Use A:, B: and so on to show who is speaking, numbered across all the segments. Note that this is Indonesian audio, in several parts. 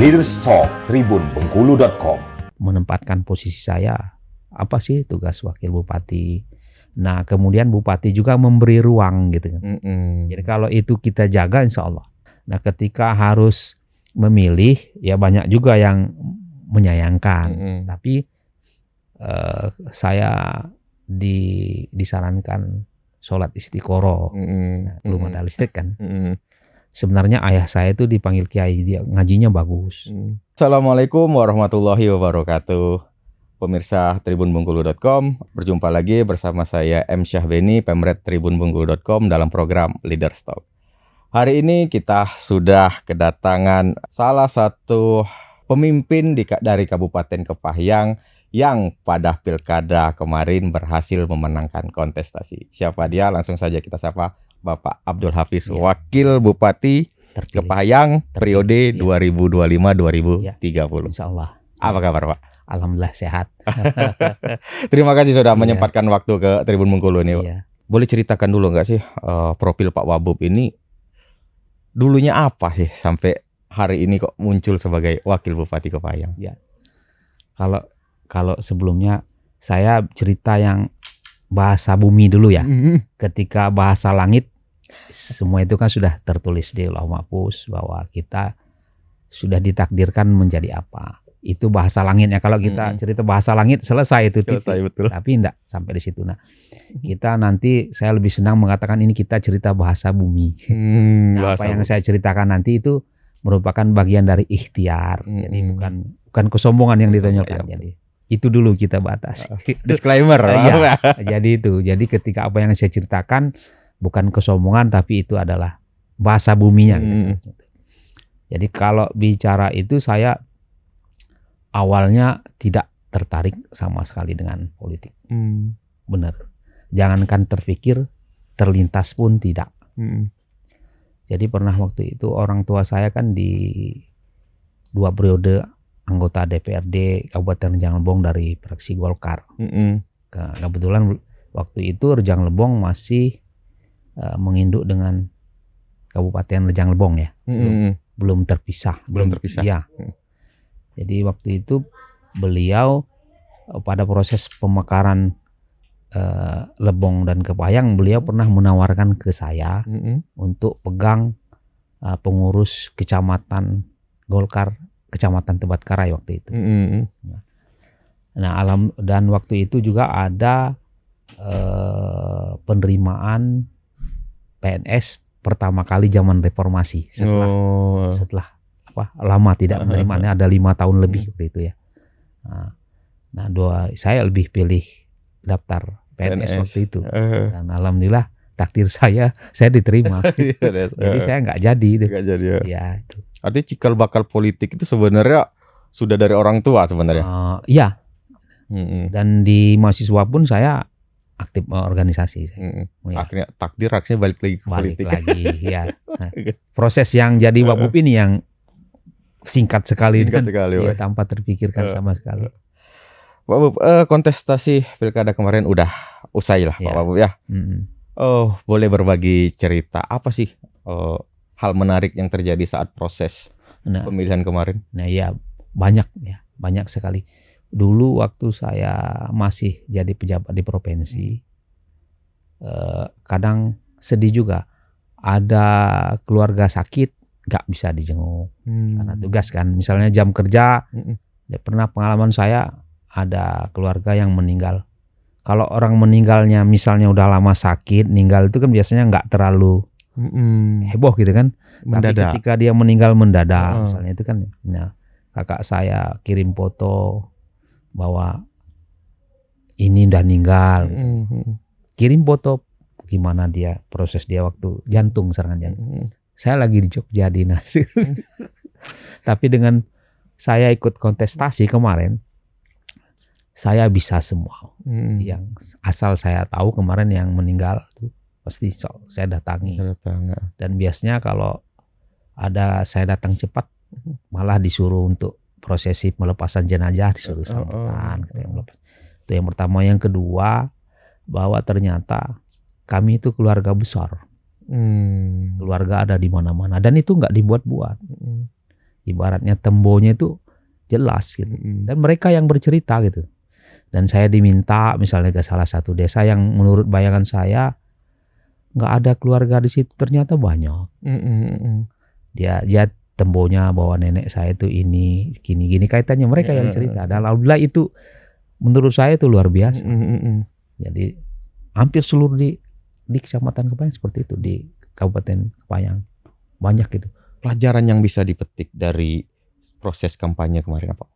A: Leaders Talk tribunbengkulu.com.
B: Menempatkan posisi saya, apa sih tugas wakil bupati. Nah kemudian bupati juga memberi ruang gitu kan. Jadi kalau itu kita jaga insya Allah. Nah ketika harus memilih ya banyak juga yang menyayangkan. Tapi saya disarankan sholat istiqoroh. Nah, belum ada listrik kan. Sebenarnya ayah saya itu dipanggil kiai, dia ngajinya bagus.
C: Assalamualaikum warahmatullahi wabarakatuh. Pemirsa tribunbengkulu.com, berjumpa lagi bersama saya M. Syahbeni, Pemret tribunbengkulu.com dalam program Leaders Talk. Hari ini kita sudah kedatangan salah satu pemimpin dari Kabupaten Kepahyang yang pada pilkada kemarin berhasil memenangkan kontestasi. Siapa dia? Langsung saja kita sapa Bapak Abdul Hafiz, Wakil Bupati Kepahyang periode 2025-2030.
B: Insya Allah.
C: Apa kabar Pak?
B: Alhamdulillah sehat.
C: Terima kasih sudah menyempatkan waktu ke Tribun Bengkulu ini. Boleh ceritakan dulu nggak sih profil Pak Wabub ini dulunya apa sih sampai hari ini kok muncul sebagai Wakil Bupati Kepahyang?
B: Ya. Kalau sebelumnya saya cerita yang bahasa bumi dulu ya. Ketika bahasa langit semua itu kan sudah tertulis di Lauh Mahfuz bahwa kita sudah ditakdirkan menjadi apa. Itu bahasa langitnya. Kalau kita cerita bahasa langit selesai itu titik.
C: Betul.
B: Tapi enggak sampai di situ. Nah, kita nanti saya lebih senang mengatakan ini kita cerita bahasa bumi. Apa yang saya ceritakan nanti itu merupakan bagian dari ikhtiar. Jadi bukan kesombongan yang ditonjolkan. Jadi itu dulu kita batas.
C: Disclaimer.
B: Ya, jadi itu. Jadi ketika apa yang saya ceritakan bukan kesombongan tapi itu adalah bahasa buminya. Gitu. Jadi kalau bicara itu saya awalnya tidak tertarik sama sekali dengan politik. Benar. Jangankan terpikir, terlintas pun tidak. Jadi pernah waktu itu orang tua saya kan di 2 periode anggota DPRD Kabupaten Rejang Lebong dari fraksi Golkar. Kebetulan waktu itu Rejang Lebong masih menginduk dengan Kabupaten Rejang Lebong ya. Belum terpisah. Ya. Jadi waktu itu beliau pada proses pemekaran Lebong dan Kepahyang, beliau pernah menawarkan ke saya untuk pegang pengurus kecamatan Golkar, kecamatan Tebatkarai waktu itu. Nah, dan waktu itu juga ada penerimaan PNS pertama kali zaman reformasi setelah lama tidak menerimanya, ada 5 tahun lebih waktu itu ya. Nah, saya lebih pilih daftar PNS waktu itu. Dan alhamdulillah takdir saya diterima. Jadi saya nggak jadi itu. Ya, itu.
C: Artinya cikal bakal politik itu sebenarnya sudah dari orang tua sebenarnya.
B: Iya. Dan di mahasiswa pun saya aktif organisasi.
C: Akhirnya takdir balik lagi ke politik.
B: Ya. Nah, proses yang jadi Wabub ini yang singkat sekali ya, tanpa terpikirkan sama sekali.
C: Pak Wabub, kontestasi pilkada kemarin udah usai lah Pak Wabub ya. Boleh berbagi cerita apa sih hal menarik yang terjadi saat proses pemilihan kemarin?
B: Nah ya banyak sekali. Dulu waktu saya masih jadi pejabat di provinsi, kadang sedih juga. Ada keluarga sakit gak bisa dijenguk karena tugas kan. Misalnya jam kerja, pernah pengalaman saya ada keluarga yang meninggal. Kalau orang meninggalnya misalnya udah lama sakit, meninggal itu kan biasanya gak terlalu heboh gitu kan. Mendadak. Tapi ketika dia meninggal mendadak, misalnya itu kan. Nah, kakak saya kirim foto bahwa ini udah meninggal. Gitu. Kirim foto gimana dia proses dia waktu serangan jantung. Saya lagi di Jogja dinas. Tapi dengan saya ikut kontestasi kemarin, saya bisa semua. Yang asal saya tahu kemarin yang meninggal tuh pasti saya datangi. Dan biasanya kalau ada saya datang cepat, malah disuruh untuk prosesi pelepasan jenazah, disuruh sambutan. Itu yang pertama. Yang kedua, bahwa ternyata kami itu keluarga besar. Keluarga ada di mana-mana dan itu nggak dibuat-buat. ibaratnya tembonya itu jelas gitu. Dan mereka yang bercerita gitu. Dan saya diminta misalnya ke salah satu desa yang menurut bayangan saya nggak ada keluarga di situ, ternyata banyak. Dia tembonya bahwa nenek saya itu ini gini-gini kaitannya, mereka yang cerita. Dan alhamdulillah itu menurut saya itu luar biasa. Jadi hampir seluruh di Kecamatan Kepayang seperti itu, di Kabupaten Kepayang banyak gitu.
C: Pelajaran yang bisa dipetik dari proses kampanye kemarin apa?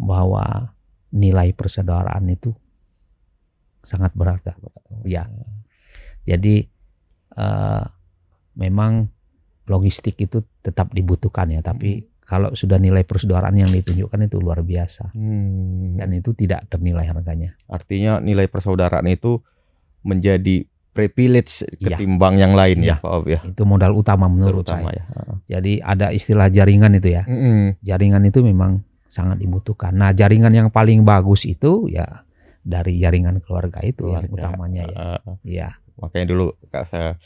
B: Bahwa nilai persaudaraan itu sangat berharga. Ya. Jadi memang logistik itu tetap dibutuhkan ya, tapi kalau sudah nilai persaudaraan yang ditunjukkan itu luar biasa. Dan itu tidak ternilai harganya.
C: Artinya nilai persaudaraan itu menjadi privilege ketimbang yang lain ya, Pak Ob ya.
B: Itu modal utama menurut saya.
C: Ya.
B: Jadi ada istilah jaringan itu ya. Jaringan itu memang sangat dibutuhkan. Nah, jaringan yang paling bagus itu ya dari jaringan keluarga itu yang utamanya ya. Iya.
C: Makanya dulu saya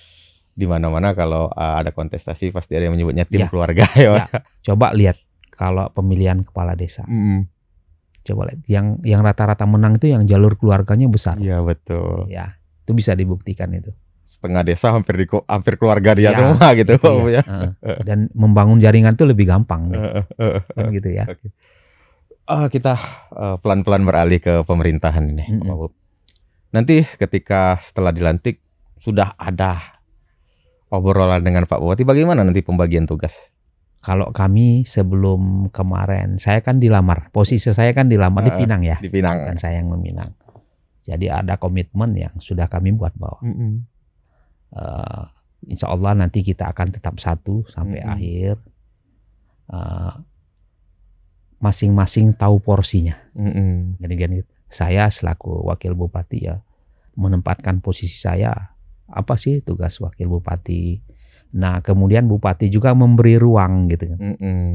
C: di mana-mana kalau ada kontestasi pasti ada yang menyebutnya tim keluarga ya.
B: Coba lihat kalau pemilihan kepala desa. Coba lihat yang rata-rata menang itu yang jalur keluarganya besar.
C: Iya, betul.
B: Ya, itu bisa dibuktikan itu.
C: Setengah desa hampir keluarga dia semua gitu ya.
B: Dan membangun jaringan itu lebih gampang kan gitu ya.
C: Okay. Kita pelan-pelan beralih ke pemerintahan ini, Pak Bob. Nanti ketika setelah dilantik sudah ada obrolan dengan Pak Bupati, bagaimana nanti pembagian tugas?
B: Kalau kami sebelum kemarin, saya kan dilamar, posisi saya kan dilamar di Pinang ya.
C: Di Pinang.
B: Dan saya yang meminang. Jadi ada komitmen yang sudah kami buat bahwa insya Allah nanti kita akan tetap satu sampai akhir. Masing-masing tahu porsinya. Jadi saya selaku wakil bupati ya menempatkan posisi saya. Apa sih tugas wakil bupati? Nah, kemudian bupati juga memberi ruang gitu kan.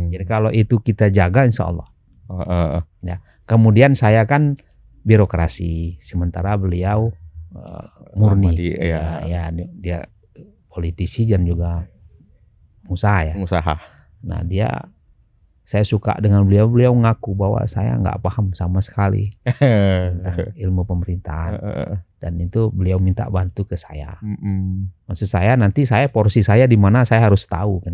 B: Jadi kalau itu kita jaga insya Allah. Ya. Kemudian saya kan birokrasi, sementara beliau murni. Dia politisi dan juga pengusaha ya. Nah, saya suka dengan beliau ngaku bahwa saya nggak paham sama sekali tentang ilmu pemerintahan. Dan itu beliau minta bantu ke saya. Maksud saya nanti porsi saya di mana saya harus tahu kan.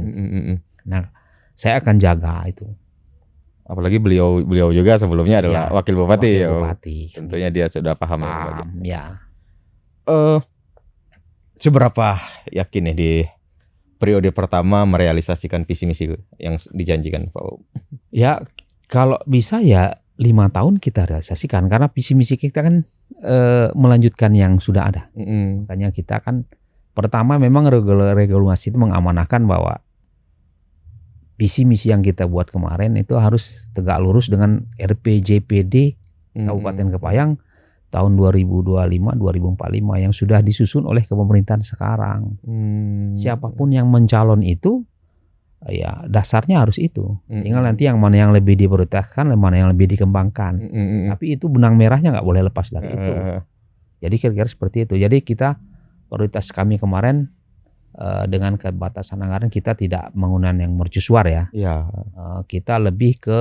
B: Nah, saya akan jaga itu.
C: Apalagi beliau juga sebelumnya adalah wakil bupati. Tentunya dia sudah paham.
B: Ya.
C: Seberapa yakin nih di periode pertama merealisasikan visi misi yang dijanjikan, Pak?
B: Ya, kalau bisa ya 5 tahun kita realisasikan, karena visi misi kita kan melanjutkan yang sudah ada. Makanya kita kan pertama memang regulasi itu mengamanahkan bahwa visi misi yang kita buat kemarin itu harus tegak lurus dengan RPJPD Kabupaten Kepayang tahun 2025-2045 yang sudah disusun oleh kepemerintahan sekarang. Siapapun yang mencalon itu ya dasarnya harus itu. Tinggal nanti yang mana yang lebih diprioritaskan, mana yang lebih dikembangkan. Tapi itu benang merahnya nggak boleh lepas dari itu. Jadi kira-kira seperti itu. Jadi kita prioritas kami kemarin dengan keterbatasan anggaran kita tidak menggunakan yang mercusuar ya. Kita lebih ke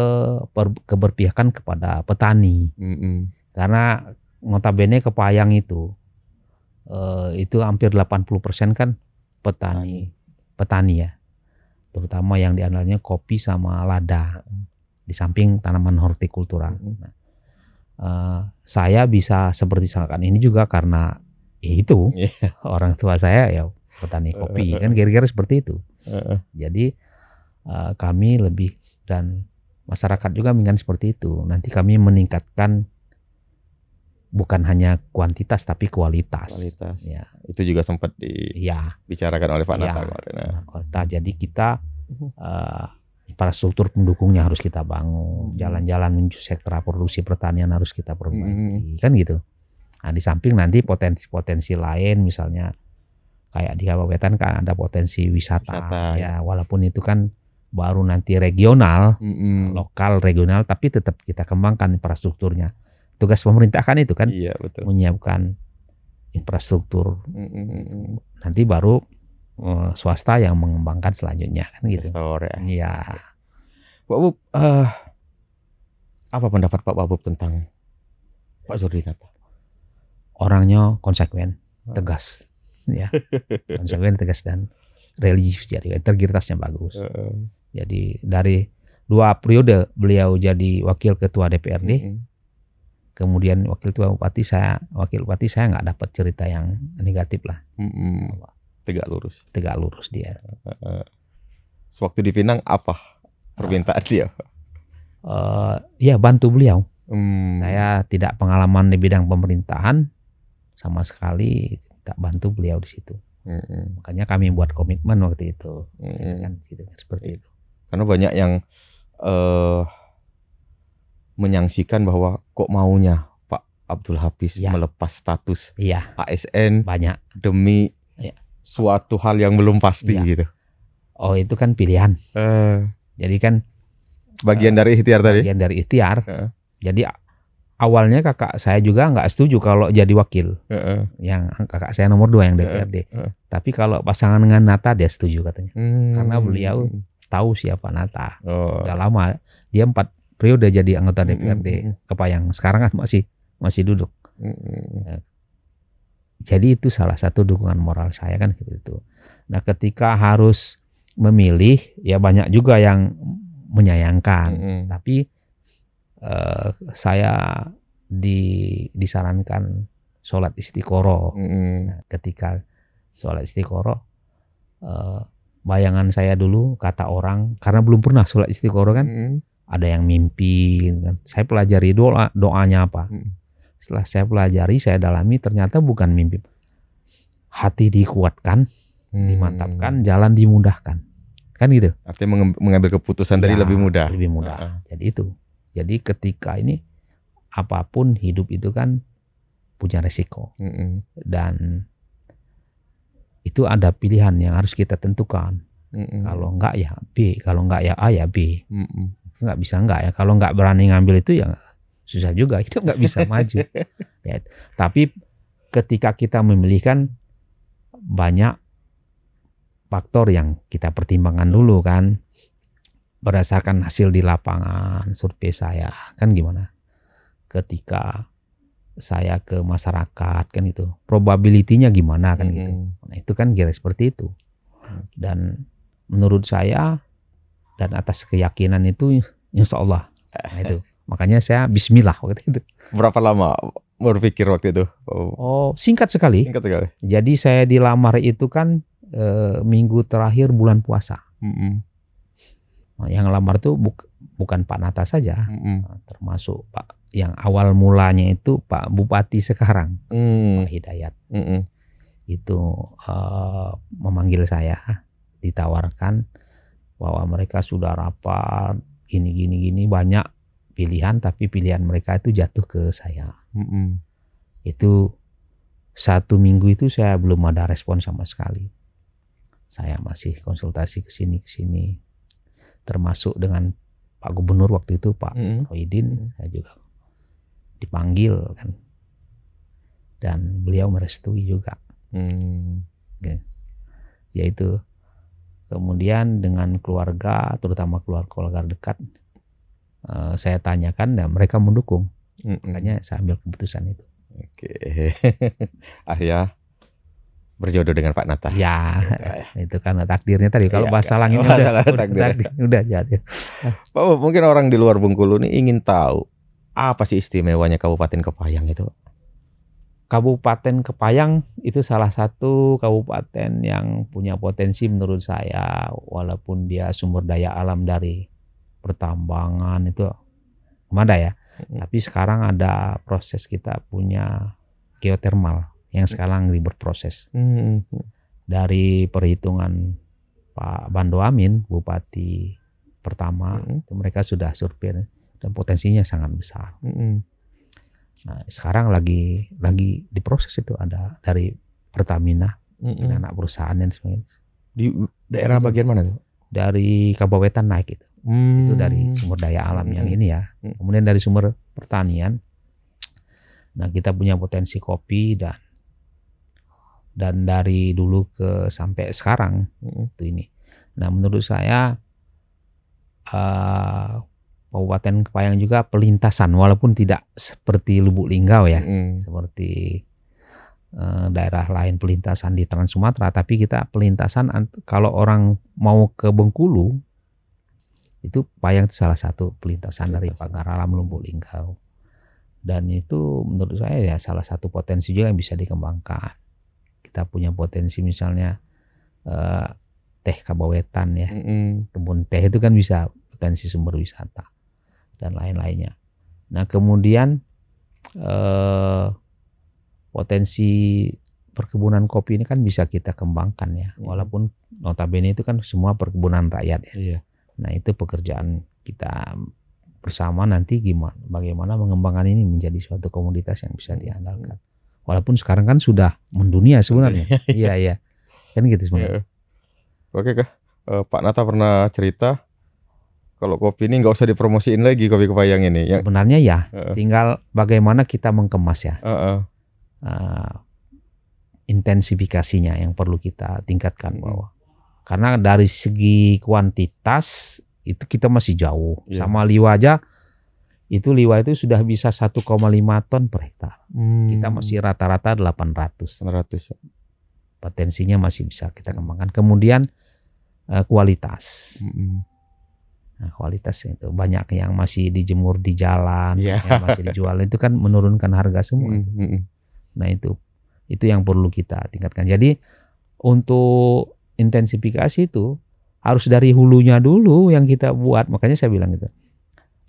B: keberpihakan kepada petani. Karena notabene Kepayang itu hampir 80% kan petani ya. Terutama yang diantaranya kopi sama lada, di samping tanaman hortikultura. Saya bisa seperti sekarang ini juga karena itu orang tua saya ya petani kopi kan kira-kira seperti itu. Jadi kami lebih dan masyarakat juga mengingat seperti itu. Nanti kami meningkatkan bukan hanya kuantitas tapi kualitas. Ya.
C: Itu juga sempat dibicarakan oleh Pak Nata kemarin.
B: Jadi kita infrastruktur pendukungnya harus kita bangun, jalan-jalan menuju sektor produksi pertanian harus kita perbaiki, kan gitu. Nah, di samping nanti potensi-potensi lain, misalnya kayak di Kabupaten kan ada potensi wisata. Ya, walaupun itu kan baru nanti regional, lokal regional, tapi tetap kita kembangkan infrastrukturnya. Tugas pemerintah kan itu kan menyiapkan infrastruktur. Nanti baru swasta yang mengembangkan selanjutnya kan gitu.
C: Investor ya.
B: Iya.
C: Pak Bob, apa pendapat Pak Bob tentang Pak Zurdinata?
B: Orangnya konsekuen, tegas, ya, konsekuen, tegas dan religius, jadi integritasnya bagus. Jadi dari 2 periode beliau jadi wakil ketua DPRD, kemudian wakil bupati saya nggak dapat cerita yang negatif lah.
C: Tegak lurus
B: dia.
C: Sewaktu di Pinang apa permintaan dia?
B: Ya bantu beliau. Saya tidak pengalaman di bidang pemerintahan sama sekali, tak bantu beliau di situ. Makanya kami buat komitmen waktu itu. Gitu kan, seperti itu.
C: Karena banyak yang menyaksikan bahwa kok maunya Pak Abdul Hafiz melepas status ASN
B: banyak
C: demi suatu hal yang belum pasti gitu.
B: Oh, itu kan pilihan. Jadi kan
C: bagian dari ikhtiar tadi.
B: Bagian dari ikhtiar. Jadi awalnya kakak saya juga nggak setuju kalau jadi wakil. Yang kakak saya nomor 2 yang DPRD. Tapi kalau pasangan dengan Nata dia setuju katanya. Karena beliau tahu siapa Nata. Udah lama. Dia 4 periode jadi anggota DPRD Kepayang. Sekarang kan masih duduk. Jadi itu salah satu dukungan moral saya kan gitu. Nah, ketika harus memilih, ya banyak juga yang menyayangkan. Tapi saya disarankan sholat istiqoroh. Nah, ketika sholat istiqoroh, bayangan saya dulu, kata orang, karena belum pernah sholat istiqoroh kan, ada yang mimpi kan. Saya pelajari doanya apa. Setelah saya pelajari, saya dalami, ternyata bukan mimpi. Hati dikuatkan, dimantapkan, jalan dimudahkan. Kan gitu.
C: Artinya mengambil keputusan tadi lebih mudah.
B: Lebih mudah. Jadi itu. Jadi ketika ini apapun hidup itu kan punya resiko. Dan itu ada pilihan yang harus kita tentukan. Kalau enggak ya B, kalau enggak ya A ya B. Enggak bisa enggak ya. Kalau enggak berani ngambil itu ya susah juga, itu enggak bisa maju. Ya. Tapi ketika kita memilih kan banyak faktor yang kita pertimbangkan dulu kan, berdasarkan hasil di lapangan, survei saya kan gimana. Ketika saya ke masyarakat kan itu, probability-nya gimana kan gitu. Nah itu kan kira seperti itu. Dan menurut saya dan atas keyakinan itu, insya Allah. Nah itu. Makanya saya bismillah waktu itu.
C: Berapa lama berpikir waktu itu?
B: Oh, singkat sekali. Jadi saya dilamar itu kan minggu terakhir bulan puasa. Nah, yang lamar tuh bukan Pak Nata saja, termasuk Pak yang awal mulanya itu Pak Bupati sekarang, Pak Hidayat. Itu memanggil saya, ditawarkan bahwa mereka sudah rapat, gini banyak pilihan, tapi pilihan mereka itu jatuh ke saya. Itu 1 minggu itu saya belum ada respon sama sekali. Saya masih konsultasi ke sini, termasuk dengan Pak Gubernur waktu itu Pak Rohidin, saya juga dipanggil kan, dan beliau merestui juga. Yaitu kemudian dengan keluarga, terutama keluarga dekat, saya tanyakan dan mereka mendukung. Makanya saya ambil keputusan itu.
C: Akhirnya berjodoh dengan Pak Nata.
B: Ya, itu kan takdirnya tadi. Kalau bahasa langitnya udah jadi.
C: Pak, mungkin orang di luar Bengkulu ini ingin tahu apa sih istimewanya Kabupaten Kepayang itu?
B: Kabupaten Kepayang itu salah satu kabupaten yang punya potensi menurut saya, walaupun dia sumber daya alam dari pertambangan itu ada ya. Tapi sekarang ada proses, kita punya geotermal yang sekarang berproses. Dari perhitungan Pak Bando Amin, Bupati pertama, itu mereka sudah survei dan potensinya sangat besar. Nah, sekarang lagi diproses itu, ada dari Pertamina, anak perusahaan dan sebagainya.
C: Di daerah bagian mana tuh?
B: Dari Kabupaten naik itu. Itu dari sumber daya alam yang ini ya. Kemudian dari sumber pertanian. Nah, kita punya potensi kopi dan dari dulu sampai sekarang itu ini. Nah, menurut saya Kabupaten Kepayang juga pelintasan, walaupun tidak seperti Lubuk Linggau ya, seperti daerah lain pelintasan di Trans Sumatera, tapi kita pelintasan kalau orang mau ke Bengkulu itu Payang itu salah satu pelintasan dari Pagar Alam Lubuk Linggau, dan itu menurut saya ya salah satu potensi juga yang bisa dikembangkan. Kita punya potensi misalnya teh Kabawetan ya, kebun teh itu kan bisa potensi sumber wisata dan lain-lainnya. Nah kemudian potensi perkebunan kopi ini kan bisa kita kembangkan ya, walaupun notabene itu kan semua perkebunan rakyat ya.
C: Iya.
B: Nah itu pekerjaan kita bersama nanti bagaimana mengembangkan ini menjadi suatu komoditas yang bisa diandalkan. Walaupun sekarang kan sudah mendunia sebenarnya. Iya kan gitu sebenarnya.
C: Oke Kak, Pak Nata pernah cerita kalau kopi ini nggak usah dipromosiin lagi, kopi Kepayang ini.
B: Sebenarnya ya, tinggal bagaimana kita mengemas ya. Intensifikasinya yang perlu kita tingkatkan bahwa karena dari segi kuantitas itu kita masih jauh. Sama liwa aja, liwa itu sudah bisa 1,5 ton per hektar. Kita masih rata-rata 800. Potensinya masih bisa kita kembangkan. Kemudian kualitas. Nah, kualitas itu banyak yang masih dijemur di jalan, yang masih dijual, itu kan menurunkan harga semua. Nah itu yang perlu kita tingkatkan. Jadi untuk intensifikasi itu harus dari hulunya dulu yang kita buat. Makanya saya bilang gitu,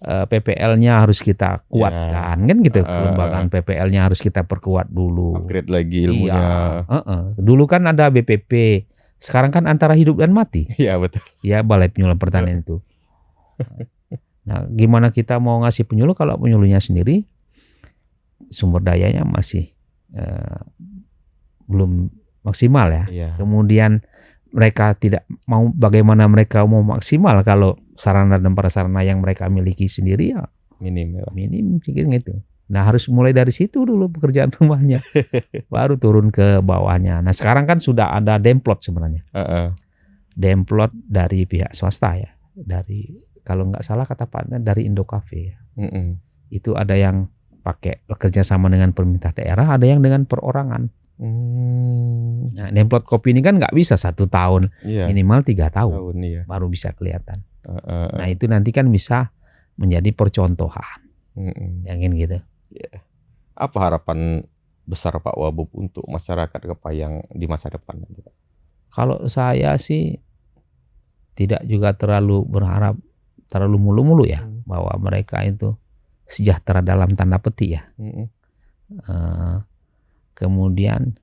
B: PPL-nya harus kita kuatkan, kan gitu. Kelembagaan PPL-nya harus kita perkuat dulu. Upgrade
C: lagi ilmunya.
B: Dulu kan ada BPP, sekarang kan antara hidup dan mati.
C: Iya betul.
B: Ya Balai Penyuluh Pertanian itu. Nah, gimana kita mau ngasih penyuluh kalau penyuluhnya sendiri sumber dayanya masih belum maksimal ya. Kemudian mereka tidak mau, bagaimana mereka mau maksimal kalau sarana dan prasarana yang mereka miliki sendiri ya minim gitu. Nah harus mulai dari situ dulu pekerjaan rumahnya, baru turun ke bawahnya. Nah sekarang kan sudah ada demplot sebenarnya, demplot dari pihak swasta ya, dari kalau nggak salah kata Pak dari Indocafe ya. Itu ada yang pakai bekerja sama dengan pemerintah daerah, ada yang dengan perorangan. Nah, demplot kopi ini kan nggak bisa 1 tahun, minimal 3 tahun baru bisa kelihatan. Nah itu nanti kan bisa menjadi percontohan, yang gitu.
C: Apa harapan besar Pak Wabub untuk masyarakat Kepayang di masa depan?
B: Kalau saya sih tidak juga terlalu berharap terlalu mulu-mulu ya, bahwa mereka itu sejahtera dalam tanda petik ya. Kemudian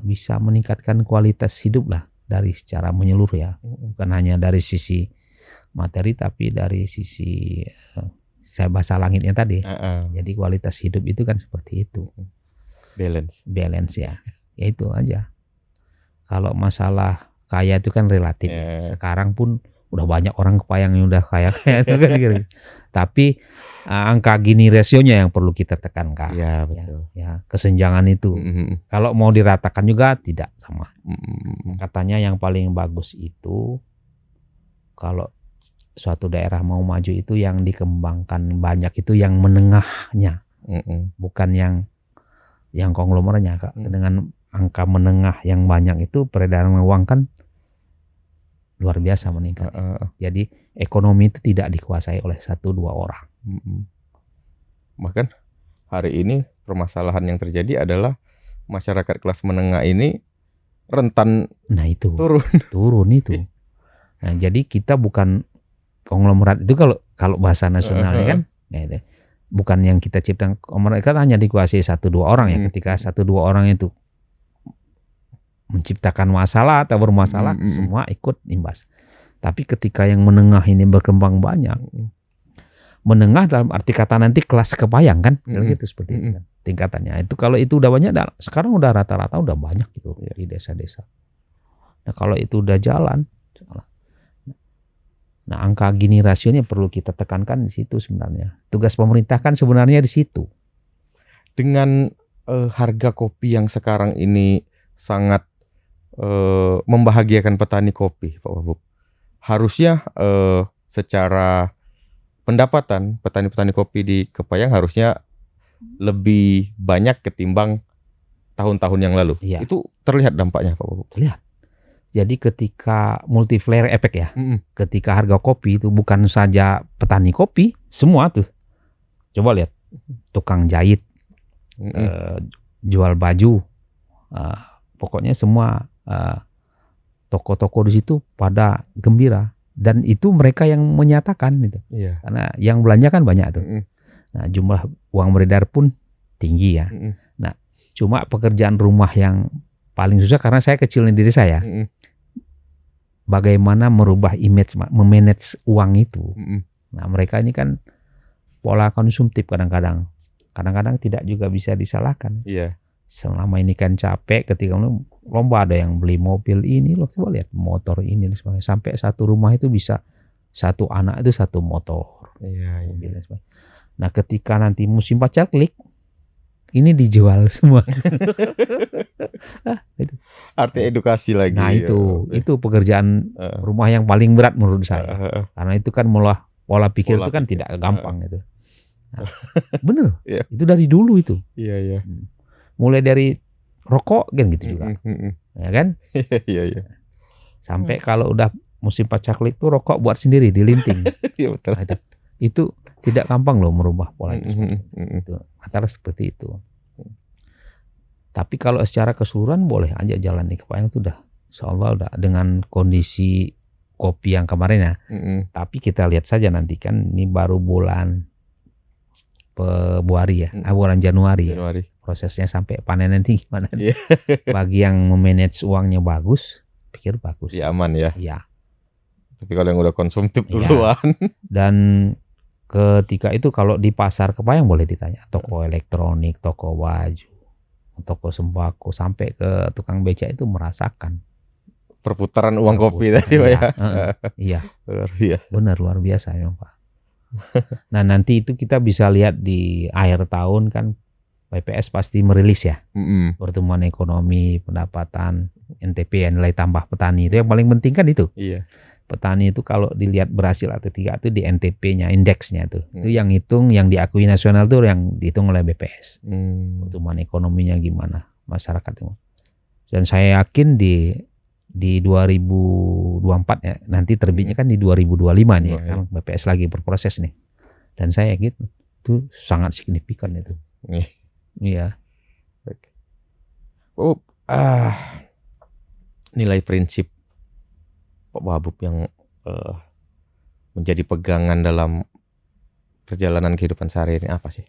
B: bisa meningkatkan kualitas hidup lah dari secara menyeluruh ya, bukan hanya dari sisi materi tapi dari sisi saya bahasa langitnya tadi. Jadi kualitas hidup itu kan seperti itu, balance ya itu aja. Kalau masalah kaya itu kan relatif. Sekarang pun udah banyak orang Kepayang yang udah kaya itu kan gitu. Tapi angka Gini rasionya yang perlu kita tekankan.
C: Ya betul.
B: Ya kesenjangan itu. Kalau mau diratakan juga tidak sama. Katanya yang paling bagus itu kalau suatu daerah mau maju itu yang dikembangkan banyak itu yang menengahnya, bukan yang konglomeratnya. Dengan angka menengah yang banyak itu peredaran uang kan luar biasa meningkat. Jadi ekonomi itu tidak dikuasai oleh 1-2 orang.
C: Bahkan hari ini permasalahan yang terjadi adalah masyarakat kelas menengah ini rentan turun itu. Nah, jadi kita bukan konglomerat itu kalau bahasa nasionalnya kan, bukan yang kita ciptakan. Mereka hanya dikuasai 1-2 orang ya. Ketika 1-2 orang itu menciptakan masalah atau bermasalah, semua ikut imbas. Tapi ketika yang menengah ini berkembang banyak, menengah dalam arti kata nanti kelas Kepayang kan, gitu seperti itu kan tingkatannya. Itu kalau itu udah banyak, sekarang udah rata-rata udah banyak gitu di desa-desa. Nah kalau itu udah jalan, nah angka Gini rasionya perlu kita tekankan di situ sebenarnya. Tugas pemerintah kan sebenarnya di situ. Dengan harga kopi yang sekarang ini sangat membahagiakan petani kopi, Pak Wabub. harusnya secara pendapatan petani-petani kopi di Kepayang harusnya lebih banyak ketimbang tahun-tahun yang lalu.
B: Iya.
C: Itu terlihat dampaknya Pak Wabub?
B: Terlihat. Jadi ketika multiplier efek ya, ketika harga kopi itu bukan saja petani kopi, semua tuh. Coba lihat, tukang jahit, jual baju, pokoknya semua toko-toko di situ pada gembira. Dan itu mereka yang menyatakan gitu.
C: Iya.
B: Karena yang belanja kan banyak tuh. Nah, jumlah uang beredar pun tinggi ya. Nah, cuma pekerjaan rumah yang paling susah karena saya kecilin diri saya. Bagaimana merubah image, memanage uang itu. Nah, mereka ini kan pola konsumtif kadang-kadang. Kadang-kadang tidak juga bisa disalahkan.
C: Iya.
B: Selama ini kan capek ketika lomba ada yang beli mobil ini loh, coba lihat motor ini dan sebagainya. Sampai satu rumah itu bisa satu anak itu satu motor.
C: Iya.
B: Mobil dan sebagainya. Nah, ketika nanti musim pacaklik ini dijual semua. Itu.
C: Arti edukasi lagi.
B: Nah, itu pekerjaan rumah yang paling berat menurut saya. Karena itu kan pola pikir itu kan tidak gampang gitu. Nah, bener.
C: Iya.
B: Itu dari dulu itu.
C: Iya.
B: Mulai dari rokok kan gitu juga. Ya kan?
C: Iya.
B: Sampai kalau udah musim pacaklik tuh rokok buat sendiri dilinting.
C: Iya betul.
B: Nah, itu tidak gampang loh merubah pola itu. Itu antara seperti itu. Tapi kalau secara keseluruhan boleh aja jalan di Kepayang itu udah insyaallah udah dengan kondisi kopi yang kemarin ya. Tapi kita lihat saja nanti kan ini baru bulan Februari ya, bulan Januari. Ya. Prosesnya sampai panen nanti gimana? Bagi yang memanage uangnya bagus, pikir bagus.
C: Ya aman ya.
B: Iya.
C: Tapi kalau yang udah konsumtif duluan.
B: Dan ketika itu kalau di pasar Kepayang boleh ditanya, toko elektronik, toko baju, toko sembako sampai ke tukang beca itu merasakan
C: perputaran uang kopi tadi Pak ya.
B: Iya.
C: Luar biasa.
B: Benar luar biasa memang Pak. Nah, nanti itu kita bisa lihat di akhir tahun kan BPS pasti merilis ya. Pertumbuhan ekonomi, pendapatan, NTP yang nilai tambah petani itu yang paling penting kan itu.
C: Iya.
B: Petani itu kalau dilihat berhasil atau tidak itu di NTP-nya, indeksnya tuh. Itu yang hitung, yang diakui nasional tuh yang dihitung oleh BPS. Pertumbuhan ekonominya gimana masyarakat itu. Dan saya yakin di 2024 ya, nanti terbitnya kan di 2025 nih, kan BPS lagi berproses nih. Dan saya yakin itu sangat signifikan itu. Iya.
C: Nilai prinsip Pak Wabub yang menjadi pegangan dalam perjalanan kehidupan sehari-hari ini apa sih?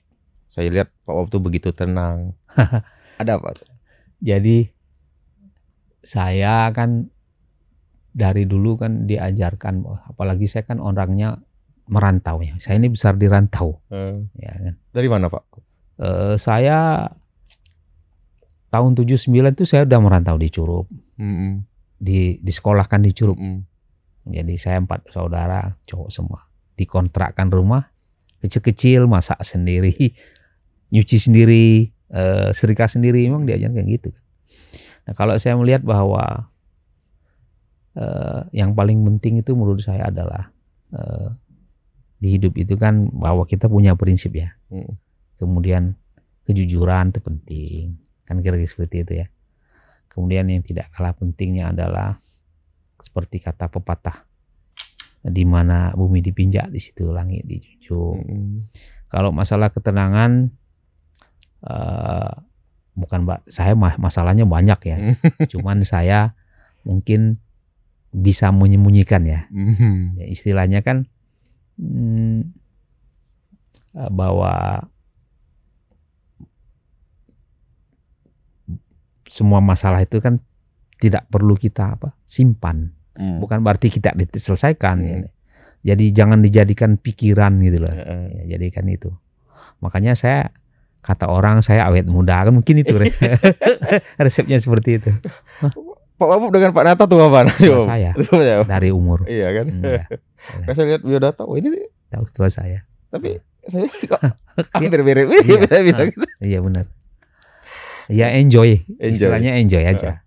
C: Saya lihat Pak Wabub tuh begitu tenang. Ada apa?
B: Jadi saya kan dari dulu kan diajarkan, apalagi saya kan orangnya merantau ya. Saya ini besar di rantau. Ya kan. Dari
C: mana Pak?
B: Saya tahun 79 itu saya udah merantau di Curup. Disekolahkan di Curup. Jadi saya 4 saudara, cowok semua. Dikontrakkan rumah kecil-kecil, masak sendiri, nyuci sendiri, setrika sendiri, memang diajarkan kayak gitu. Nah, kalau saya melihat bahwa yang paling penting itu menurut saya adalah di hidup itu kan bahwa kita punya prinsip ya. Kemudian kejujuran itu penting, kan kira-kira seperti itu ya. Kemudian yang tidak kalah pentingnya adalah seperti kata pepatah, di mana bumi dipinjak di situ langit dijunjung. Kalau masalah ketenangan bukan saya masalahnya banyak ya. Cuman saya mungkin bisa menyembunyikan ya. Ya istilahnya kan bahwa semua masalah itu kan tidak perlu kita simpan. Bukan berarti kita diselesaikan. Ya. Jadi jangan dijadikan pikiran gitu loh. Ya, jadikan itu. Makanya saya kata orang saya awet muda kan mungkin itu resepnya seperti itu.
C: Pak Wabub dengan Pak Nata tuh apa?
B: Saya dari umur.
C: Iya kan. Saya lihat biodata, ini
B: tahu tua saya.
C: Tapi saya kok hampir mirip.
B: Iya benar. Ya enjoy. Istilahnya enjoy aja.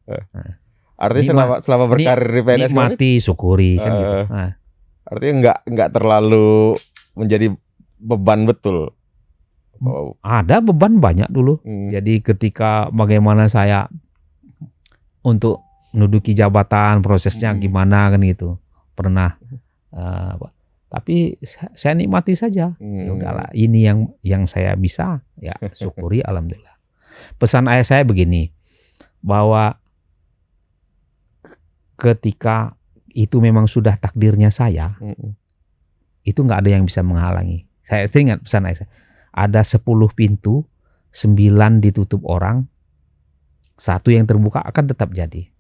C: Artinya selama berkarir di PNS kemarin,
B: nikmati, syukuri kan gitu. Nah,
C: artinya nggak terlalu menjadi beban betul.
B: ada beban banyak dulu. Jadi ketika bagaimana saya untuk menduduki jabatan, prosesnya gimana kan gitu. Pernah tapi saya nikmati saja. Ya udahlah, ini yang saya bisa, ya syukuri alhamdulillah. Pesan ayah saya begini, bahwa ketika itu memang sudah takdirnya saya, itu nggak ada yang bisa menghalangi. Saya ingat pesan ayah saya, ada 10 pintu, 9 ditutup orang, 1 yang terbuka akan tetap jadi.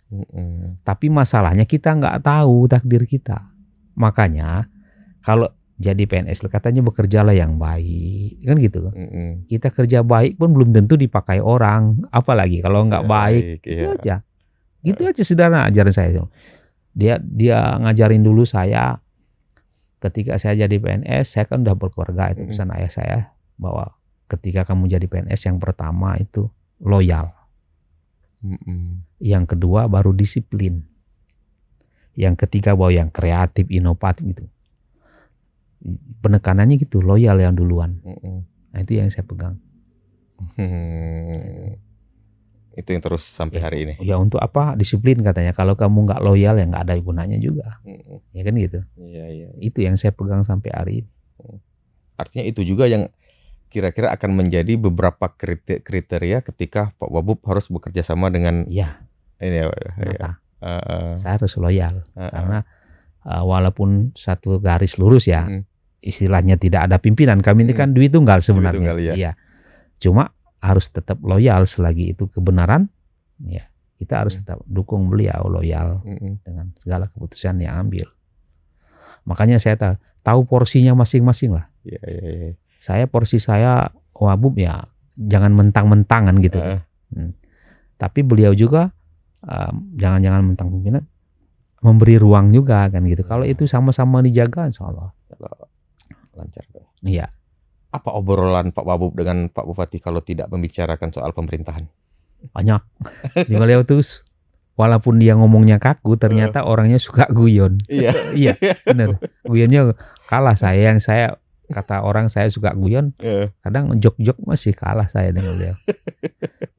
B: Tapi masalahnya kita nggak tahu takdir kita. Makanya kalau jadi PNS katanya bekerjalah yang baik, kan gitu. Kita kerja baik pun belum tentu dipakai orang, apalagi kalau nggak baik. Itu aja. Gitu aja sederhana ajaran saya. Dia ngajarin dulu saya ketika saya jadi PNS, saya kan udah berkeluarga, itu pesan ayah saya bahwa ketika kamu jadi PNS yang pertama itu loyal. Yang kedua baru disiplin. Yang ketiga bahwa yang kreatif, inovatif gitu. Penekanannya gitu, loyal yang duluan. Nah, itu yang saya pegang.
C: Itu yang terus sampai hari ini.
B: Ya untuk apa? Disiplin katanya. Kalau kamu nggak loyal ya nggak ada gunanya juga. Ya kan gitu.
C: Iya.
B: Itu yang saya pegang sampai hari ini.
C: Artinya itu juga yang kira-kira akan menjadi beberapa kriteria ketika Pak Wabub harus bekerja sama dengan ini ya.
B: Saya harus loyal karena walaupun satu garis lurus ya, istilahnya tidak ada pimpinan. Kami ini kan Dwi Tunggal sebenarnya. Iya. Cuma harus tetap loyal selagi itu kebenaran. Ya, kita harus tetap dukung beliau, loyal dengan segala keputusan yang ambil. Makanya saya tahu porsinya masing-masing lah.
C: Iya.
B: Saya porsi saya Wabub ya jangan mentang-mentangan gitu. Tapi beliau juga jangan mentang pimpinan, memberi ruang juga kan gitu. Kalau itu sama-sama dijaga, insya Allah
C: lancar.
B: Iya.
C: Apa obrolan Pak Wabub dengan Pak Bupati kalau tidak membicarakan soal pemerintahan?
B: Banyak. Di beliau tuh walaupun dia ngomongnya kaku, ternyata orangnya suka guyon. Iya, benar. Guyonnya kalah saya. Yang saya kata orang saya suka guyon, kadang jok-jok masih kalah saya dengan beliau.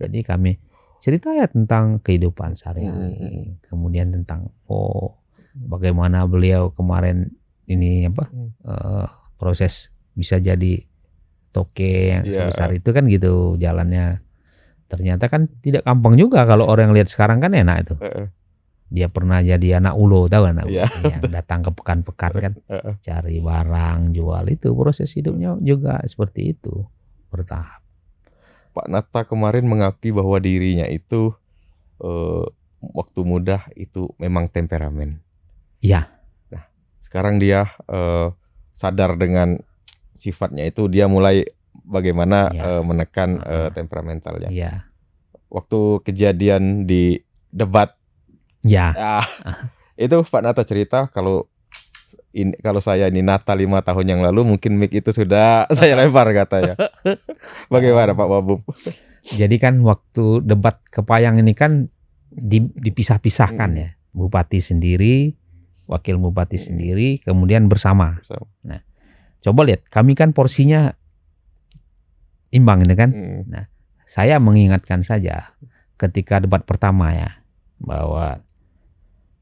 B: Jadi kami cerita ya tentang kehidupan sehari-hari, kemudian tentang bagaimana beliau kemarin ini proses bisa jadi toke yang sebesar itu kan gitu jalannya. Ternyata kan tidak gampang juga kalau orang lihat sekarang kan enak itu. Dia pernah jadi anak ulo, tahu anak ulo yang datang ke pekan-pekan kan, cari barang, jual, itu proses hidupnya juga seperti itu, bertahap.
C: Pak Nata kemarin mengakui bahwa dirinya itu waktu muda itu memang temperamen.
B: Iya.
C: Nah, sekarang dia sadar dengan sifatnya itu, dia mulai bagaimana menekan temperamentalnya.
B: Iya.
C: Waktu kejadian di debat. Itu Pak Nata cerita kalau saya ini Nata 5 tahun yang lalu mungkin mic itu sudah saya lempar katanya. Bagaimana Pak Wabub?
B: Jadi kan waktu debat Kepayang ini kan dipisah-pisahkan ya. Bupati sendiri, wakil bupati sendiri, kemudian bersama. Nah, coba lihat, kami kan porsinya imbang itu kan. Nah, saya mengingatkan saja ketika debat pertama ya, bahwa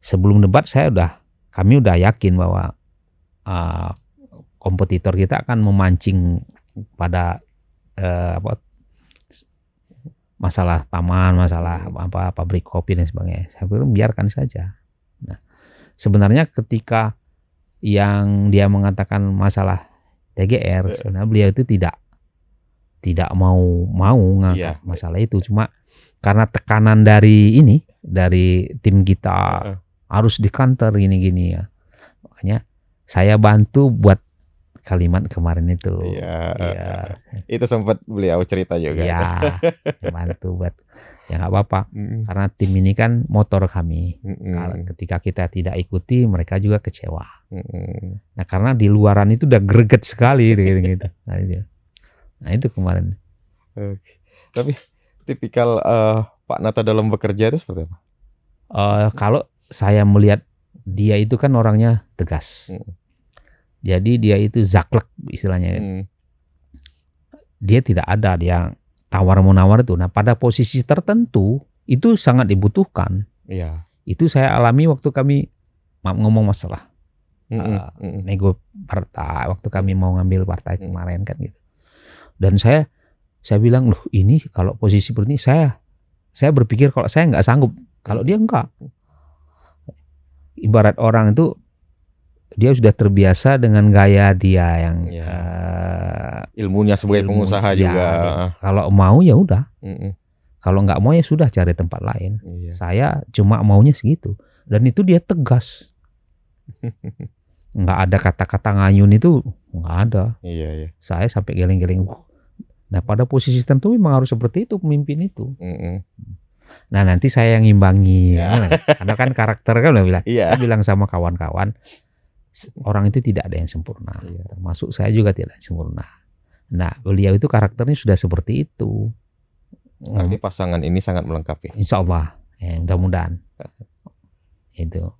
B: sebelum debat kami udah yakin bahwa kompetitor kita akan memancing pada masalah taman, masalah pabrik kopi dan sebagainya. Saya pikir biarkan saja. Nah, sebenarnya ketika yang dia mengatakan masalah TGR, sebenarnya beliau itu tidak mau ngangkat masalah itu, cuma karena tekanan dari tim kita harus di counter gini-gini ya. Makanya saya bantu buat kalimat kemarin itu. Iya.
C: Itu sempat beliau cerita juga.
B: Iya. Bantu buat ya nggak apa-apa. Karena tim ini kan motor kami. Ketika kita tidak ikuti, mereka juga kecewa. Nah, karena di luaran itu udah greget sekali gitu. Nah, itu kemarin.
C: Tapi tipikal Pak Nata dalam bekerja itu seperti apa?
B: Kalau saya melihat dia itu kan orangnya tegas. Jadi dia itu zaklek istilahnya. Dia tidak ada dia tawar-menawar itu. Nah, pada posisi tertentu itu sangat dibutuhkan.
C: Iya.
B: Itu saya alami waktu kami ngomong masalah nego partai, waktu kami mau ngambil partai kemarin kan gitu. Dan saya bilang, loh ini kalau posisi seperti ini saya berpikir kalau saya nggak sanggup, kalau dia enggak. Ibarat orang itu dia sudah terbiasa dengan gaya dia yang
C: ilmunya sebagai pengusaha juga.
B: Kalau mau ya udah, kalau nggak mau ya sudah cari tempat lain. Saya cuma maunya segitu, dan itu dia tegas. Nggak ada kata-kata ngayun itu, nggak ada. Saya sampai geleng-geleng. Nah, pada posisi tertentu memang harus seperti itu pemimpin itu. Nah, nanti saya yang ngimbangi. Karena kan karakter kan udah bilang. Saya bilang sama kawan-kawan, orang itu tidak ada yang sempurna. Termasuk saya juga tidak sempurna. Nah, beliau itu karakternya sudah seperti itu.
C: Berarti pasangan ini sangat melengkapi.
B: Insya Allah, mudah-mudahan. Itu.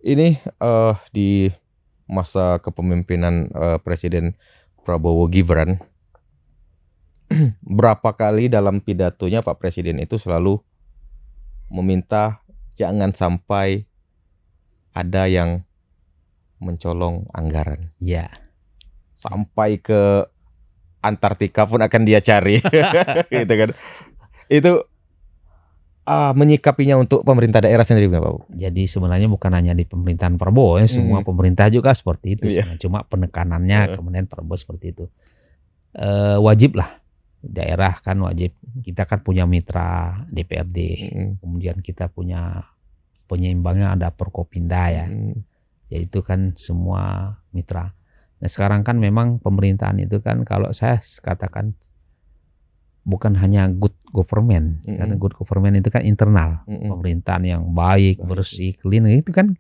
C: Ini di masa kepemimpinan Presiden Prabowo Gibran, berapa kali dalam pidatonya Pak Presiden itu selalu meminta jangan sampai ada yang mencolong anggaran.
B: Ya.
C: Sampai ke Antartika pun akan dia cari. Gitu kan. Itu menyikapinya untuk pemerintah daerah sendiri Pak.
B: Jadi sebenarnya bukan hanya di pemerintahan Prabowo ya, semua pemerintah juga seperti itu. Cuma penekanannya kemudian Prabowo seperti itu. Wajib lah, daerah kan wajib. Kita kan punya mitra DPRD, kemudian kita punya penyeimbangnya ada Forkopimda ya. Jadi itu kan semua mitra. Nah sekarang kan memang pemerintahan itu kan kalau saya katakan bukan hanya good government, karena good government itu kan internal, pemerintahan yang baik, bersih, clean itu kan.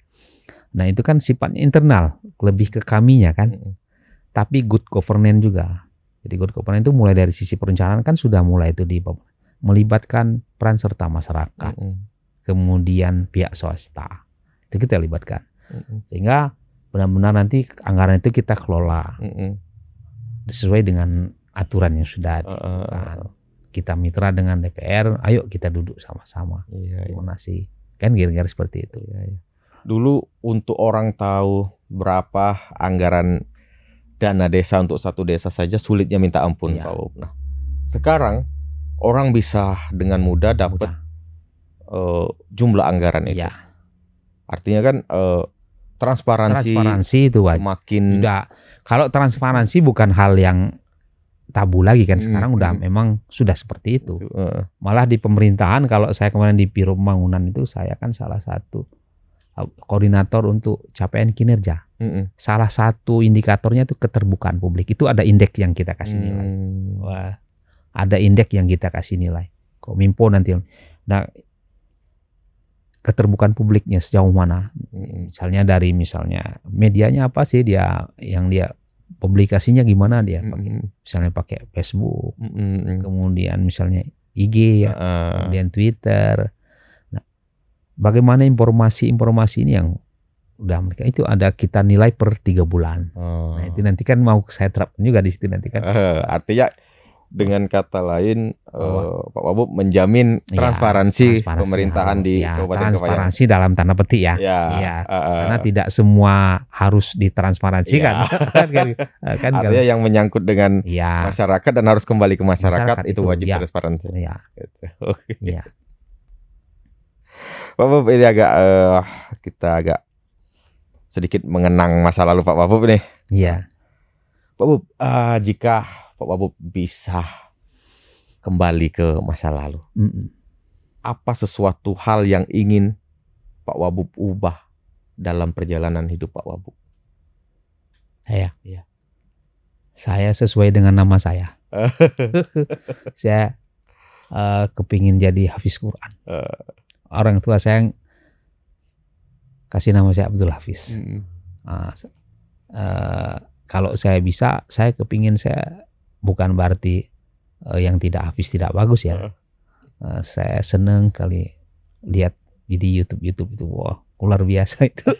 B: Nah itu kan sifatnya internal, lebih ke kaminya kan. Tapi good governance juga. Jadi good governance itu mulai dari sisi perencanaan kan sudah mulai itu melibatkan peran serta masyarakat, kemudian pihak swasta itu kita libatkan, sehingga benar-benar nanti anggaran itu kita kelola sesuai dengan aturan yang sudah ditentukan. Kita mitra dengan DPR, ayo kita duduk sama-sama. Gimana sih? Kan kira-kira seperti itu.
C: Dulu untuk orang tahu berapa anggaran dana desa untuk satu desa saja sulitnya minta ampun Pak Bob. Nah, sekarang orang bisa dengan mudah dapat jumlah anggaran itu. Artinya kan transparansi
B: itu wajib.
C: Semakin
B: kalau transparansi bukan hal yang tabu lagi kan, sekarang udah memang sudah seperti itu. Malah di pemerintahan, kalau saya kemarin di Biro Pembangunan itu saya kan salah satu koordinator untuk capaian kinerja. Salah satu indikatornya itu keterbukaan publik. Itu ada indeks yang kita kasih nilai. Wah, ada indeks yang kita kasih nilai. Kominfo nanti. Nah, keterbukaan publiknya sejauh mana? Misalnya dari medianya apa sih dia yang dia publikasinya gimana dia pakai, misalnya pakai Facebook, kemudian misalnya IG ya, kemudian Twitter. Nah, bagaimana informasi ini yang udah mereka itu ada kita nilai per 3 bulan. Nah itu nanti kan mau saya terapkan juga di situ nanti kan.
C: Artinya dengan kata lain Pak Wabub menjamin transparansi pemerintahan di Kabupaten Kepahyang.
B: Transparansi dalam tanda petik ya. Karena tidak semua harus ditransparansikan. Kan
C: artinya yang menyangkut dengan masyarakat dan harus kembali ke masyarakat itu wajib transparansi. Pak Wabub ini kita agak sedikit mengenang masa lalu Pak Wabub nih. Pak Wabub, jika Pak Wabub bisa kembali ke masa lalu, apa sesuatu hal yang ingin Pak Wabub ubah dalam perjalanan hidup Pak Wabub?
B: Saya sesuai dengan nama saya. Saya kepingin jadi hafiz Quran. Orang tua saya kasih nama saya Abdul Hafiz. Kalau saya bisa, saya kepingin saya bukan berarti yang tidak hafiz tidak bagus ya. Saya senang kali lihat di YouTube itu, wah luar biasa itu.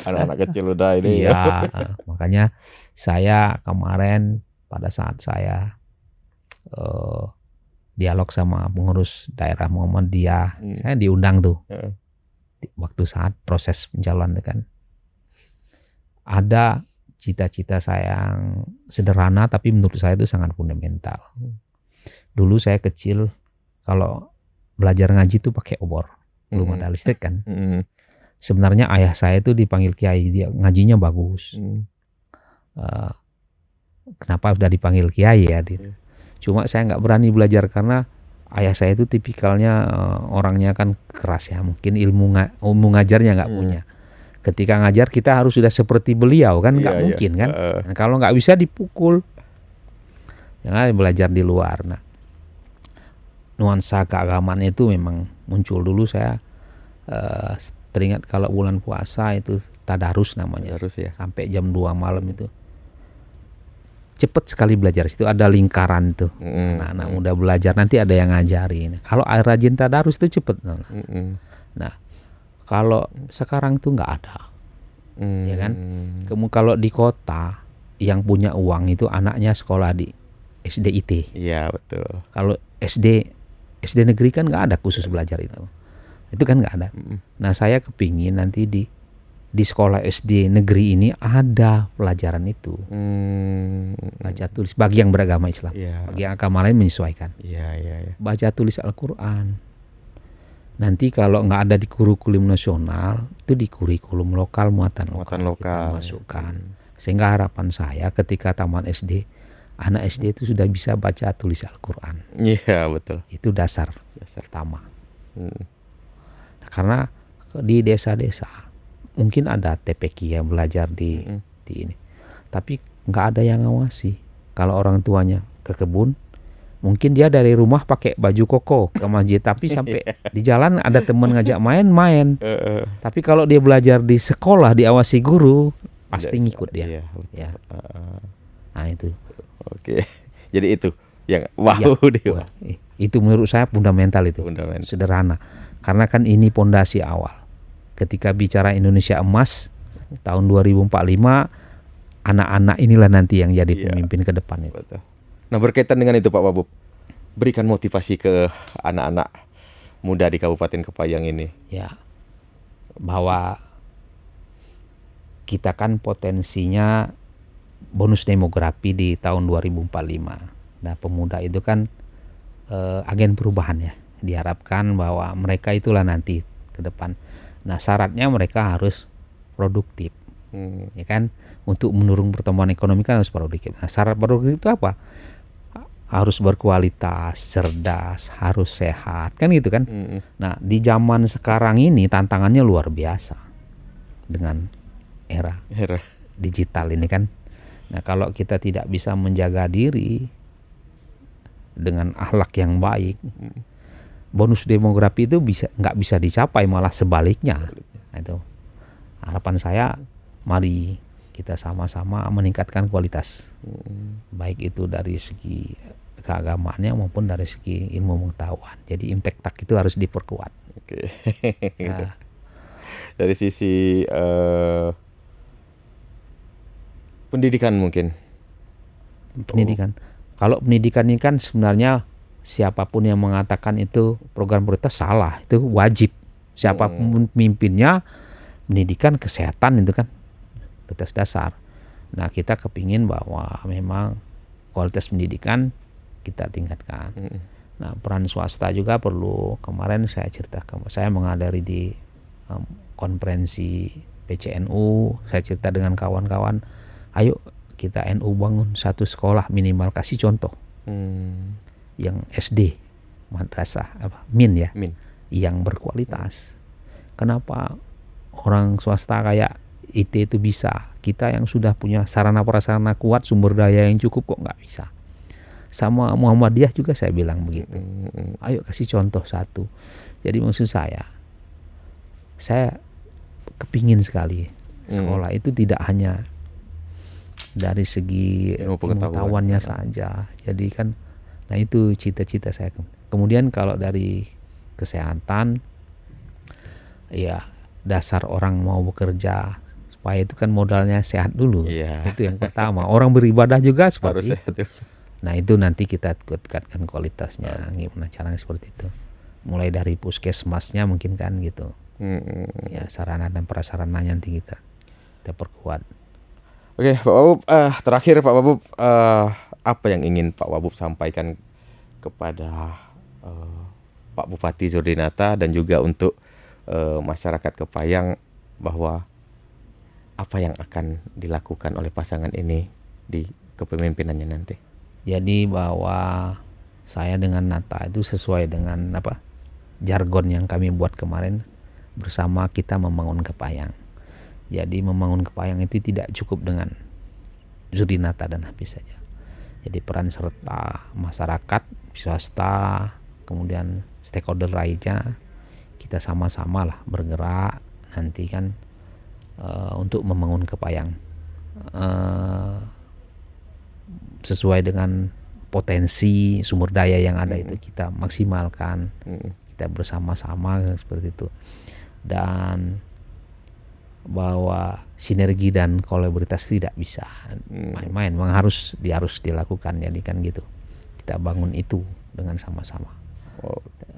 C: Anak-anak kecil udah ini ya.
B: Iya, makanya saya kemarin pada saat saya dialog sama pengurus daerah Muhammadiyah, saya diundang tuh. Waktu saat proses pencalonan itu kan. Ada cita-cita saya yang sederhana tapi menurut saya itu sangat fundamental. Dulu saya kecil kalau belajar ngaji itu pakai obor, belum ada listrik kan. Sebenarnya ayah saya itu dipanggil kiai, dia ngajinya bagus. Kenapa udah dipanggil kiai ya? Cuma saya nggak berani belajar karena ayah saya itu tipikalnya orangnya kan keras ya, mungkin ilmu ngajarnya nggak punya. Ketika ngajar kita harus sudah seperti beliau kan, nggak mungkin kan. Nah, kalau nggak bisa dipukul, jangan belajar di luar. Nah, nuansa keagamaan itu memang muncul dulu. Saya teringat kalau bulan puasa itu tadarus namanya,
C: Tadarus ya.
B: sampai jam 2 malam itu cepet sekali belajar. Situ ada lingkaran tuh, anak-anak muda belajar, nanti ada yang ngajarin. Kalau rajin tadarus itu cepet. Nah, kalau sekarang tuh nggak ada, ya kan? Kalau di kota yang punya uang itu anaknya sekolah di SDIT.
C: Iya betul.
B: Kalau SD negeri kan nggak ada khusus belajar itu kan nggak ada. Nah saya kepingin nanti di sekolah SD negeri ini ada pelajaran itu, baca tulis bagi yang beragama Islam, bagi yang agama lain menyesuaikan. Baca tulis Al-Quran. Nanti kalau nggak ada di kurikulum nasional, itu di kurikulum lokal muatan lokal kita masukkan. Sehingga harapan saya ketika tamat SD, anak SD itu sudah bisa baca tulis Al-Quran.
C: Iya betul.
B: Itu dasar pertama. Karena di desa-desa mungkin ada TPQ yang belajar di ini, tapi nggak ada yang ngawasi. Kalau orang tuanya ke kebun, mungkin dia dari rumah pakai baju koko ke masjid, tapi sampai di jalan ada teman ngajak main. Tapi kalau dia belajar di sekolah diawasi guru, pasti ngikut dia. Ya. Nah itu.
C: Oke. Jadi itu yang
B: itu menurut saya fundamental itu. Sederhana. Karena kan ini pondasi awal. Ketika bicara Indonesia emas tahun 2045, anak-anak inilah nanti yang jadi pemimpin ke depan itu.
C: Betul. Nah berkaitan dengan itu Pak Wabub, berikan motivasi ke anak-anak muda di Kabupaten Kepayang ini.
B: Ya, bahwa kita kan potensinya bonus demografi di tahun 2045. Nah pemuda itu kan agen perubahan ya. Diharapkan bahwa mereka itulah nanti ke depan. Nah syaratnya mereka harus produktif, ya kan? Untuk menurun pertumbuhan ekonomi kan harus produktif. Nah syarat produktif itu apa? Harus berkualitas, cerdas, harus sehat, kan gitu kan? Nah di zaman sekarang ini tantangannya luar biasa dengan era digital ini kan. Nah kalau kita tidak bisa menjaga diri dengan akhlak yang baik, bonus demografi itu nggak bisa dicapai, malah sebaliknya. Nah, itu harapan saya, mari kita sama-sama meningkatkan kualitas, baik itu dari segi keagamaannya maupun dari segi ilmu pengetahuan. Jadi impact itu harus diperkuat.
C: Oke.
B: Nah,
C: dari sisi pendidikan mungkin.
B: Pendidikan. Kalau pendidikan ini kan sebenarnya siapapun yang mengatakan itu program prioritas salah, itu wajib. Siapapun pemimpinnya, pendidikan, kesehatan itu kan prioritas dasar. Nah kita kepingin bahwa memang kualitas pendidikan kita tingkatkan. Nah peran swasta juga perlu. Kemarin saya ceritakan, saya menghadiri di konferensi PCNU, saya cerita dengan kawan-kawan, ayo kita NU bangun satu sekolah minimal, kasih contoh. Yang SD, madrasah min ya, yang berkualitas. Kenapa orang swasta kayak IT itu bisa, kita yang sudah punya sarana prasarana kuat, sumber daya yang cukup kok nggak bisa? Sama Muhammadiyah juga saya bilang begitu. Ayo kasih contoh satu. Jadi maksud saya kepingin sekali sekolah itu tidak hanya dari segi pengetahuannya saja. Jadi kan, nah itu cita-cita saya. Kemudian kalau dari kesehatan, ya dasar orang mau bekerja supaya itu kan modalnya sehat dulu.
C: Iya.
B: Itu yang pertama. Orang beribadah juga
C: Harus
B: seperti
C: sehat.
B: itu. Nah itu nanti kita tingkatkan kualitasnya, gimana caranya seperti itu. Mulai dari puskesmasnya mungkin kan gitu. Ya sarana dan prasarananya nanti kita perkuat.
C: Oke, Pak Wabub, terakhir Pak Wabub, apa yang ingin Pak Wabub sampaikan kepada Pak Bupati Zurdinata dan juga untuk masyarakat Kepayang bahwa apa yang akan dilakukan oleh pasangan ini di kepemimpinannya nanti?
B: Jadi bahwa saya dengan Nata itu sesuai dengan jargon yang kami buat kemarin, bersama kita membangun Kepayang. Jadi membangun Kepayang itu tidak cukup dengan Zurdinata dan Hafiz saja. Jadi peran serta masyarakat, swasta, kemudian stakeholder lainnya, kita sama-sama lah bergerak nanti kan untuk membangun Kepayang sesuai dengan potensi sumber daya yang ada itu kita maksimalkan, kita bersama-sama seperti itu, dan bahwa sinergi dan kolektivitas tidak bisa main-main, memang harus dilakukan, jadi kan gitu kita bangun itu dengan sama-sama.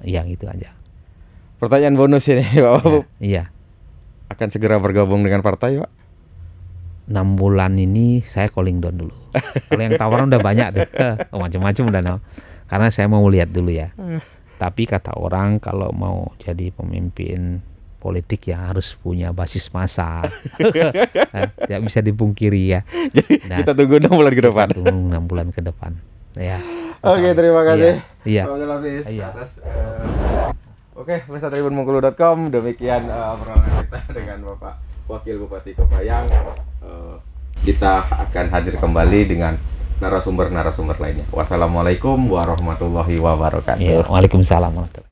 B: Yang itu aja.
C: Pertanyaan bonus ini Pak Wabub.
B: Iya.
C: Akan segera bergabung dengan partai Pak?
B: 6 bulan ini saya calling down dulu. Kalau yang tawaran udah banyak tuh, macam-macam udah no. Karena saya mau lihat dulu ya. Tapi kata orang kalau mau jadi pemimpin politik ya harus punya basis massa. Tidak bisa dipungkiri ya.
C: Jadi kita tunggu 6 bulan ke depan.
B: Tunggu 6 bulan ke depan. Ya.
C: Oke, terima kasih.
B: Iya.
C: Pak Abdul Hafiz
B: Iya.
C: atas Oke, pemirsa tribunbengkulu.com, demikian obrolan kita dengan Bapak Wakil Bupati Kepayang. Kita akan hadir kembali dengan narasumber-narasumber lainnya. Wassalamualaikum warahmatullahi wabarakatuh.
B: Waalaikumsalam warahmatullahi wabarakatuh.